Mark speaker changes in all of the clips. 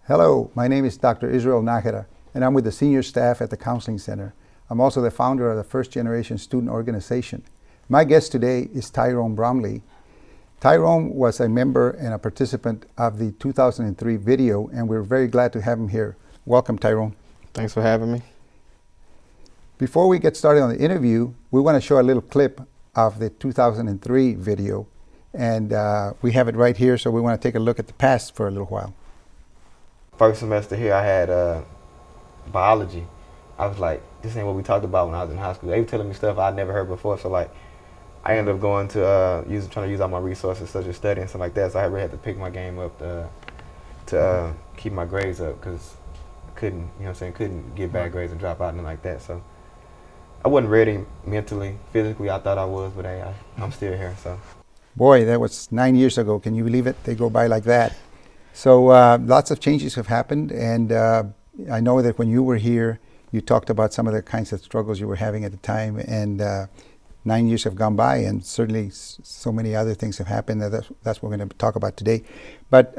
Speaker 1: Hello, my name is Dr. Israel Nakeda, and I'm with the senior staff at the Counseling Center. I'm also the founder of the First Generation Student Organization. My guest today is Tyrone Brownlee. Tyrone was a member and a participant of the 2003 video, and we're very glad to have him here. Welcome, Tyrone.
Speaker 2: Thanks for having me.
Speaker 1: Before we get started on the interview, we want to show a little clip of the 2003 video, and we have it right here, so we want to take a look at the past for a little while.
Speaker 2: First semester here, I had biology. I was like, this ain't what we talked about when I was in high school. They were telling me stuff I'd never heard before, so like, I ended up going to trying to use all my resources, such as studying and stuff like that. So I really had to pick my game up to keep my grades up, because I couldn't get bad grades and drop out and like that. So I wasn't ready mentally, physically. I thought I was, but hey, I'm still here. So.
Speaker 1: Boy, that was 9 years ago. Can you believe it? They go by like that. So lots of changes have happened, and I know that when you were here, you talked about some of the kinds of struggles you were having at the time, and 9 years have gone by, and certainly so many other things have happened. That's what we're going to talk about today. But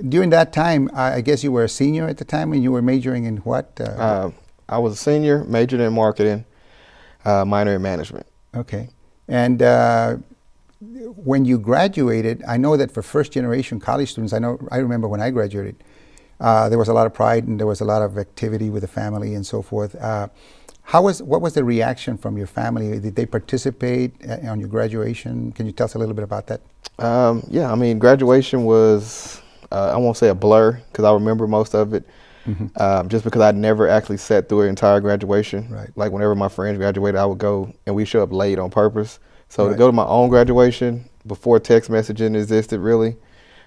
Speaker 1: during that time, I guess you were a senior at the time, and you were majoring in what?
Speaker 2: I was a senior, majored in marketing, minor in management.
Speaker 1: Okay. And when you graduated, I know that for first generation college students, I remember when I graduated, there was a lot of pride and there was a lot of activity with the family and so forth. What was the reaction from your family? Did they participate on your graduation? Can you tell us a little bit about that?
Speaker 2: Yeah, I mean, graduation was, I won't say a blur, because I remember most of it, just because I'd never actually sat through an entire graduation.
Speaker 1: Right.
Speaker 2: Like whenever my friends graduated, I would go, and we show up late on purpose. So
Speaker 1: Right.
Speaker 2: to go to my own graduation before text messaging existed, really,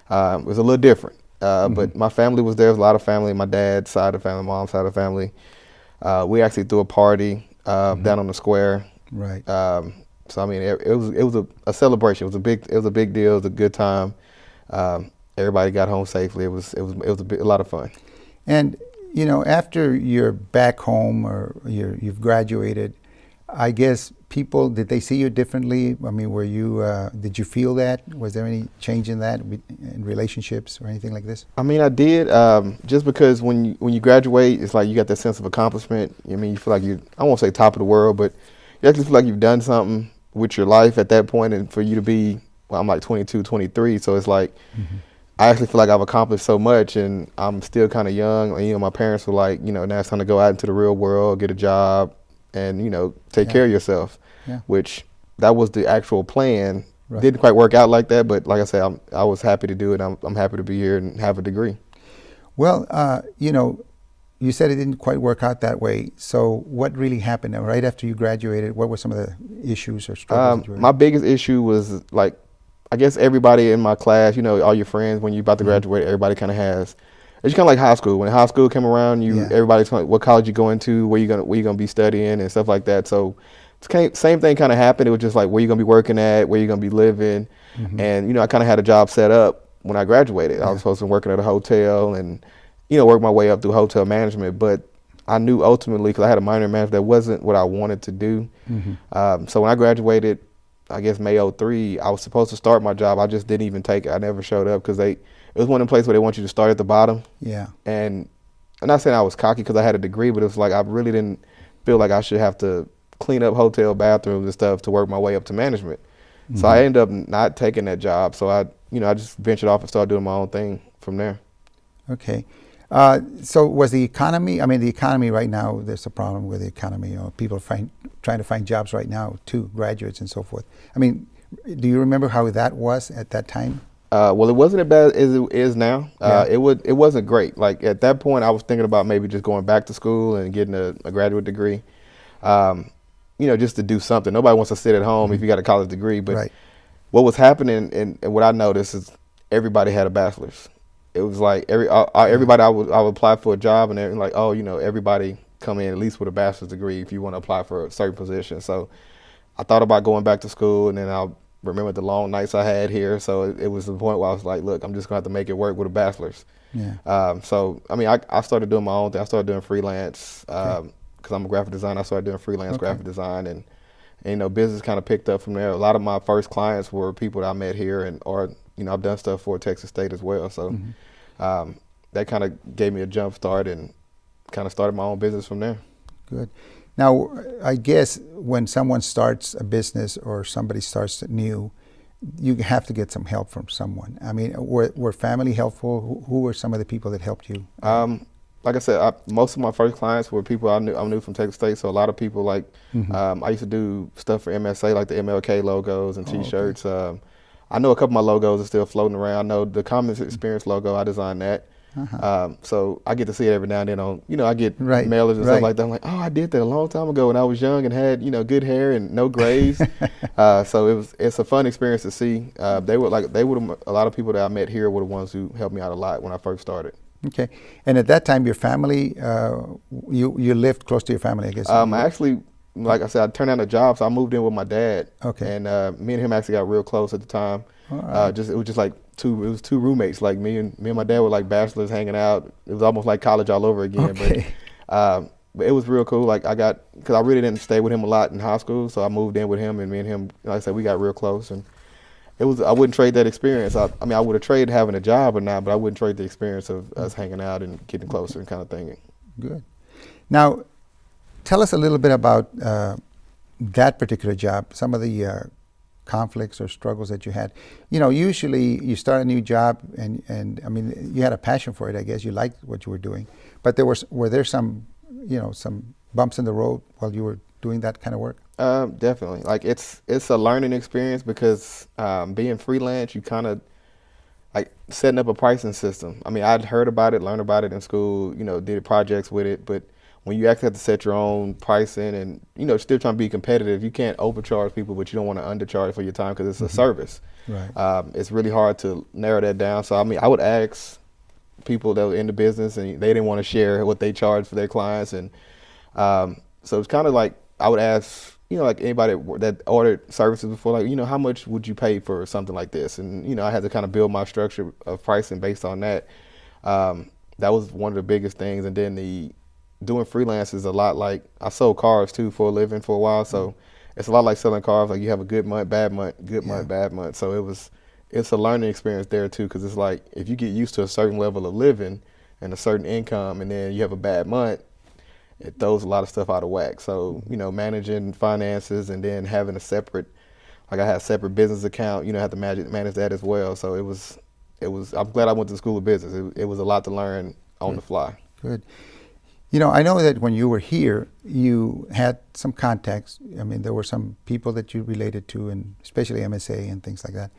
Speaker 2: it was a little different. But my family was there. There was a lot of family, my dad's side of the family, mom's side of the family. We actually threw a party down on the square.
Speaker 1: Right.
Speaker 2: So I mean, it was a celebration. It was a big deal. It was a good time. Everybody got home safely. It was a lot of fun.
Speaker 1: And you know, after you're back home or you've graduated, I guess did they see you differently? I mean, did you feel that? Was there any change in that, in relationships or anything like this?
Speaker 2: I mean, I did, just because when you graduate, it's like you got that sense of accomplishment. I mean, you feel like I won't say top of the world, but you actually feel like you've done something with your life at that point. And for you to be, well, I'm like 22, 23, so it's like, I actually feel like I've accomplished so much, and I'm still kind of young. And, my parents were like, now it's time to go out into the real world, get a job, and, take care of yourself.
Speaker 1: Yeah.
Speaker 2: Which that was the actual plan.
Speaker 1: Right.
Speaker 2: Didn't quite work out like that, but like I said, I was happy to do it. I'm happy to be here and have a degree.
Speaker 1: Well, you said it didn't quite work out that way. So what really happened? Right after you graduated, what were some of the issues or struggles that you were
Speaker 2: My biggest issue was, like, I guess everybody in my class, all your friends, when you're about to graduate, everybody kind of has. It's kind of like high school. When high school came around, everybody's like, what college you going to, where you gonna be studying and stuff like that. So same thing kind of happened. It was just like, where you gonna be working at, where you gonna be living, and I kind of had a job set up when I graduated. I was supposed to be working at a hotel and work my way up through hotel management. But I knew ultimately, because I had a minor in management, that wasn't what I wanted to do. So when I graduated, I guess May 03, I was supposed to start my job. I just didn't even take it. I never showed up because it was one of the places where they want you to start at the bottom.
Speaker 1: Yeah.
Speaker 2: And I'm not saying I was cocky because I had a degree, but it was like I really didn't feel like I should have to clean up hotel bathrooms and stuff to work my way up to management. So I ended up not taking that job. So I just ventured off and started doing my own thing from there.
Speaker 1: Okay. So was the economy right now, there's a problem with the economy. People are trying to find jobs right now, too, graduates and so forth. I mean, do you remember how that was at that time?
Speaker 2: Well, it wasn't as bad as it is now.
Speaker 1: Yeah.
Speaker 2: It wasn't great. Like at that point, I was thinking about maybe just going back to school and getting a graduate degree, just to do something. Nobody wants to sit at home if you got a college degree. But
Speaker 1: Right.
Speaker 2: What was happening and what I noticed is everybody had a bachelor's. It was like everybody I would apply for a job, and they're like, everybody come in at least with a bachelor's degree if you want to apply for a certain position. So I thought about going back to school, and then I remembered the long nights I had here. So it was the point where I was like, look, I'm just going to have to make it work with a bachelor's.
Speaker 1: Yeah.
Speaker 2: So, I mean, I started doing my own thing. I started doing freelance because I'm a graphic designer. I started doing freelance graphic design, and business kind of picked up from there. A lot of my first clients were people that I met here, or I've done stuff for Texas State as well. So that kind of gave me a jump start and kind of started my own business from there.
Speaker 1: Good. Now, I guess when someone starts a business or somebody starts new, you have to get some help from someone. I mean, were family helpful? Who were some of the people that helped you?
Speaker 2: Like I said, most of my first clients were people I knew from Texas State. So a lot of people like I used to do stuff for MSA, like the MLK logos and T-shirts. Okay. I know a couple of my logos are still floating around. I know the Common Experience logo, I designed that. So I get to see it every now and then on, I get mailers and stuff like that. I'm like, oh, I did that a long time ago when I was young and had, good hair and no grays. So it's a fun experience to see. A lot of people that I met here were the ones who helped me out a lot when I first started.
Speaker 1: Okay. And at that time, your family, you lived close to your family, I guess?
Speaker 2: I actually, like I said, I turned down a job, so I moved in with my dad.
Speaker 1: Okay.
Speaker 2: And me and him actually got real close at the time. Right. It was just like two roommates, like me and my dad were like bachelors hanging out. It was almost like college all over again.
Speaker 1: Okay.
Speaker 2: But it was real cool. Like because I really didn't stay with him a lot in high school, so I moved in with him, and me and him, like I said, we got real close. And I wouldn't trade that experience. I would have traded having a job or not, but I wouldn't trade the experience of us hanging out and getting closer and kind of thing.
Speaker 1: Good. Now, tell us a little bit about that particular job, some of the conflicts or struggles that you had. Usually you start a new job and I mean, you had a passion for it, I guess. You liked what you were doing. But were there some, some bumps in the road while you were doing that kind of work?
Speaker 2: Definitely. Like it's a learning experience because being freelance, you kind of like setting up a pricing system. I mean, I'd heard about it, learned about it in school, did projects with it, but when you actually have to set your own pricing and, still trying to be competitive, you can't overcharge people, but you don't want to undercharge for your time because it's a service.
Speaker 1: Right.
Speaker 2: It's really hard to narrow that down. So, I would ask people that were in the business and they didn't want to share what they charge for their clients. And so it's kind of like I would ask, like anybody that ordered services before, like, how much would you pay for something like this? And, I had to kind of build my structure of pricing based on that. That was one of the biggest things. And then doing freelance is a lot like I sold cars too for a living for a while, so it's a lot like selling cars. Like you have a good month, bad month, good month, bad month. So it's a learning experience there too, because it's like if you get used to a certain level of living and a certain income, and then you have a bad month, it throws a lot of stuff out of whack. So managing finances and then having a separate, like I had a separate business account, have to manage that as well. So it was. I'm glad I went to school of business. It was a lot to learn on the fly.
Speaker 1: Good. I know that when you were here, you had some contacts. I mean, there were some people that you related to, and especially MSA and things like that.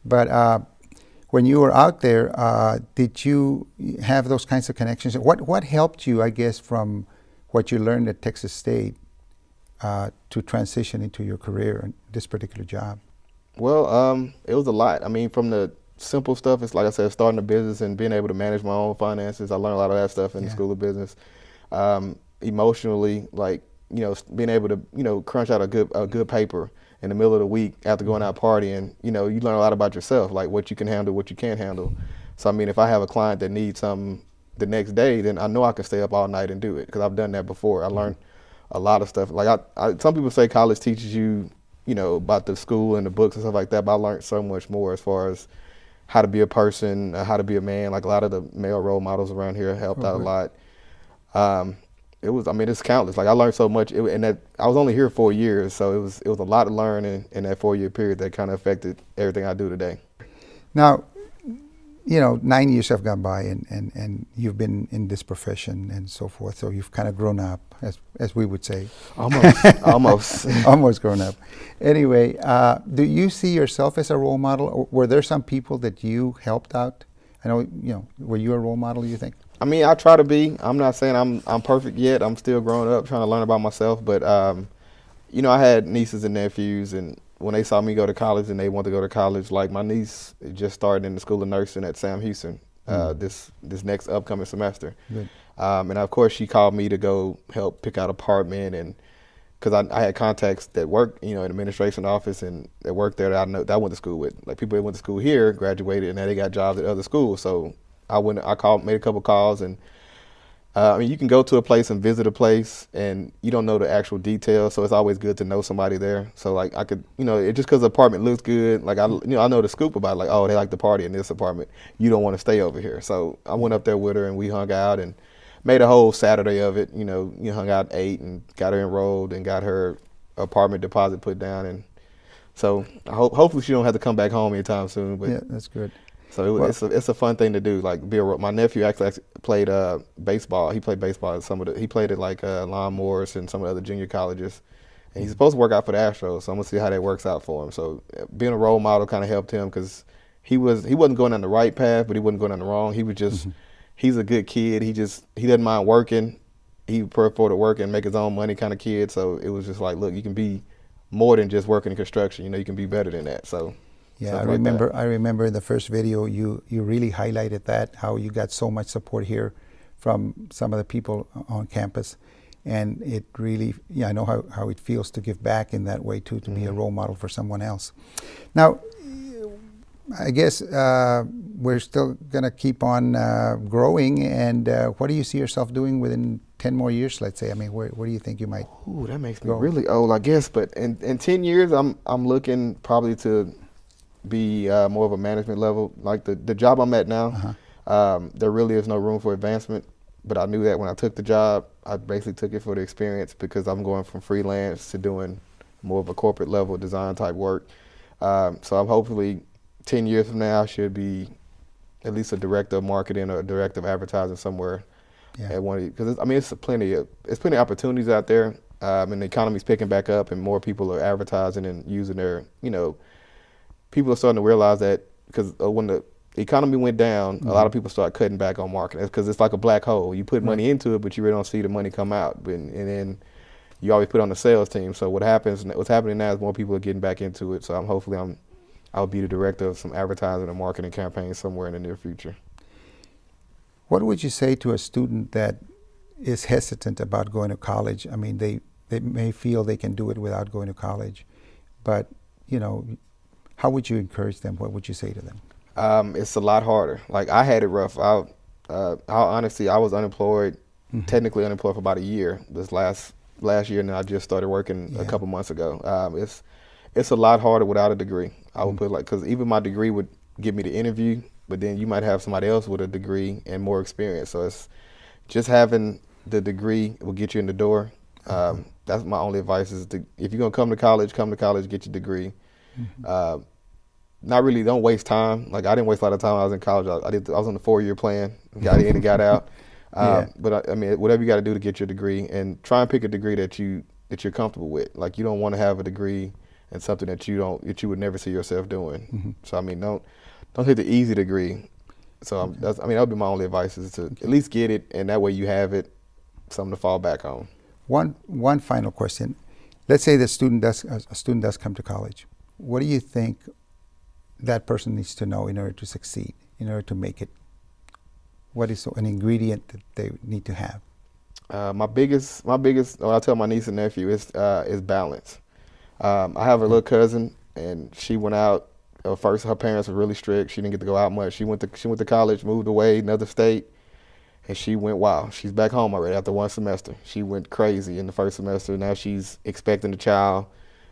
Speaker 1: But when you were out there, did you have those kinds of connections? What helped you, I guess, from what you learned at Texas State to transition into your career in this particular job?
Speaker 2: Well, it was a lot. I mean, from the simple stuff, it's like I said, starting a business and being able to manage my own finances. I learned a lot of that stuff in the school of business. Emotionally, like, being able to, crunch out a good paper in the middle of the week after going out partying, you learn a lot about yourself, like what you can handle, what you can't handle. So, I mean, if I have a client that needs something the next day, then I know I can stay up all night and do it because I've done that before. I learned a lot of stuff. Like some people say college teaches you, about the school and the books and stuff like that, but I learned so much more as far as how to be a person, how to be a man. Like a lot of the male role models around here helped out a lot. It's countless. Like I learned so much, and that I was only here 4 years, so it was a lot to learn in that 4-year period that kind of affected everything I do today.
Speaker 1: Now, 9 years have gone by, and you've been in this profession and so forth. So you've kind of grown up, as we would say. Almost grown up. Anyway, do you see yourself as a role model, or were there some people that you helped out? I know, were you a role model, you think?
Speaker 2: I mean, I try to be. I'm not saying I'm perfect yet. I'm still growing up, trying to learn about myself. But I had nieces and nephews, and when they saw me go to college and they wanted to go to college, like my niece just started in the School of Nursing at Sam Houston this next upcoming semester. And of course, she called me to go help pick out an apartment, and because I had contacts that work, in the administration office and that worked there that I went to school with. Like people that went to school here, graduated, and now they got jobs at other schools. So I made a couple calls, and I mean, you can go to a place and visit a place, and you don't know the actual details. So it's always good to know somebody there. So like I could, just because the apartment looks good, like I know the scoop about it, like, oh, they like the party in this apartment. You don't want to stay over here. So I went up there with her and we hung out and made a whole Saturday of it. You hung out, ate, and got her enrolled and got her apartment deposit put down. And so hopefully she don't have to come back home anytime soon. But
Speaker 1: Yeah, that's good.
Speaker 2: so it's a fun thing to do. Like my nephew actually played baseball. He played baseball at he played at like Lon Morris and some of the other junior colleges. And he's supposed to work out for the Astros. So I'm gonna see how that works out for him. So being a role model kind of helped him because he wasn't going down the right path, but he wasn't going down the wrong. He was just he's a good kid. He doesn't mind working. He prefer to work and make his own money kind of kid. So it was just like, look, you can be more than just working in construction. You can be better than that. So.
Speaker 1: Yeah, I remember in the first video you really highlighted that, how you got so much support here from some of the people on campus. And it really, I know how it feels to give back in that way too, to be a role model for someone else. Now, I guess we're still going to keep on growing. And what do you see yourself doing within 10 more years, let's say? I mean, where do you think you might
Speaker 2: Ooh, that makes me
Speaker 1: go?
Speaker 2: really old, I guess. But in 10 years, I'm looking probably to be more of a management level. Like the job I'm at now, there really is no room for advancement. But I knew that when I took the job, I basically took it for the experience because I'm going from freelance to doing more of a corporate level design type work. So I'm hopefully 10 years from now, I should be at least a director of marketing or a director of advertising somewhere.
Speaker 1: Yeah.
Speaker 2: At one, because it's plenty of opportunities out there, and the economy's picking back up, and more people are advertising and using their, people are starting to realize that because when the economy went down, a lot of people start cutting back on marketing because it's like a black hole. You put money into it, but you really don't see the money come out. And then you always put on the sales team. So what's happening now is more people are getting back into it. So I'll be the director of some advertising and marketing campaigns somewhere in the near future.
Speaker 1: What would you say to a student that is hesitant about going to college? I mean, they may feel they can do it without going to college, but how would you encourage them? What would you say to them?
Speaker 2: It's a lot harder. Like I had it rough. Honestly, I was unemployed, technically unemployed for about a year. This last year, and then I just started working a couple months ago. It's a lot harder without a degree. I would put because even my degree would give me the interview, but then you might have somebody else with a degree and more experience. So it's just having the degree will get you in the door. That's my only advice is if you're gonna come to college, get your degree. Not really, don't waste time. Like I didn't waste a lot of time when I was in college. I was on the 4-year plan, got in and got out. But I mean, whatever you got to do to get your degree, and try and pick a degree that you're comfortable with. Like you don't want to have a degree in something that you would never see yourself doing. So I mean, don't take the easy degree. So that would be my only advice is to at least get it, and that way you have it, something to fall back on.
Speaker 1: One final question. Let's say a student does come to college. What do you think that person needs to know in order to succeed, in order to make it? What is an ingredient that they need to have?
Speaker 2: My biggest, what I tell my niece and nephew is balance. I have a little cousin, and she went out. First, her parents were really strict. She didn't get to go out much. She went to college, moved away, another state, and she went wild. She's back home already after one semester. She went crazy in the first semester. Now she's expecting a child.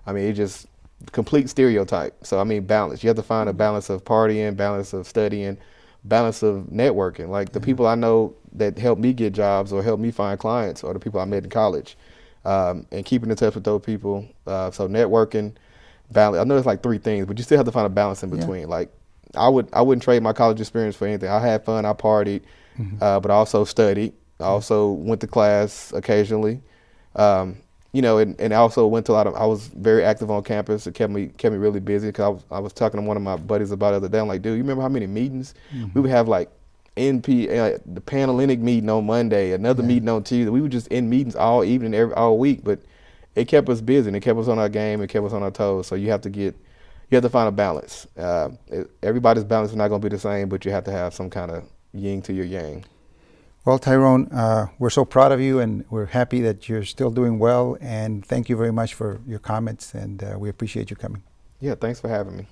Speaker 2: I mean, it just complete stereotype. So I mean, balance. You have to find a balance of partying, balance of studying, balance of networking. Like the people I know that help me get jobs or help me find clients are the people I met in college, and keeping in touch with those people. So networking, balance. I know it's like 3 things, but you still have to find a balance in between. Yeah. Like I wouldn't trade my college experience for anything. I had fun, I partied, but I also studied. I also went to class occasionally. And I also went to I was very active on campus. It kept me really busy because I was talking to one of my buddies about it the other day. I'm like, dude, you remember how many meetings? We would have like the Panhellenic meeting on Monday, another meeting on Tuesday. We were just in meetings all evening, all week, but it kept us busy and it kept us on our game. It kept us on our toes. So you have to find a balance. Everybody's balance is not going to be the same, but you have to have some kind of yin to your yang.
Speaker 1: Well, Tyrone, we're so proud of you, and we're happy that you're still doing well. And thank you very much for your comments, and we appreciate you coming.
Speaker 2: Yeah, thanks for having me.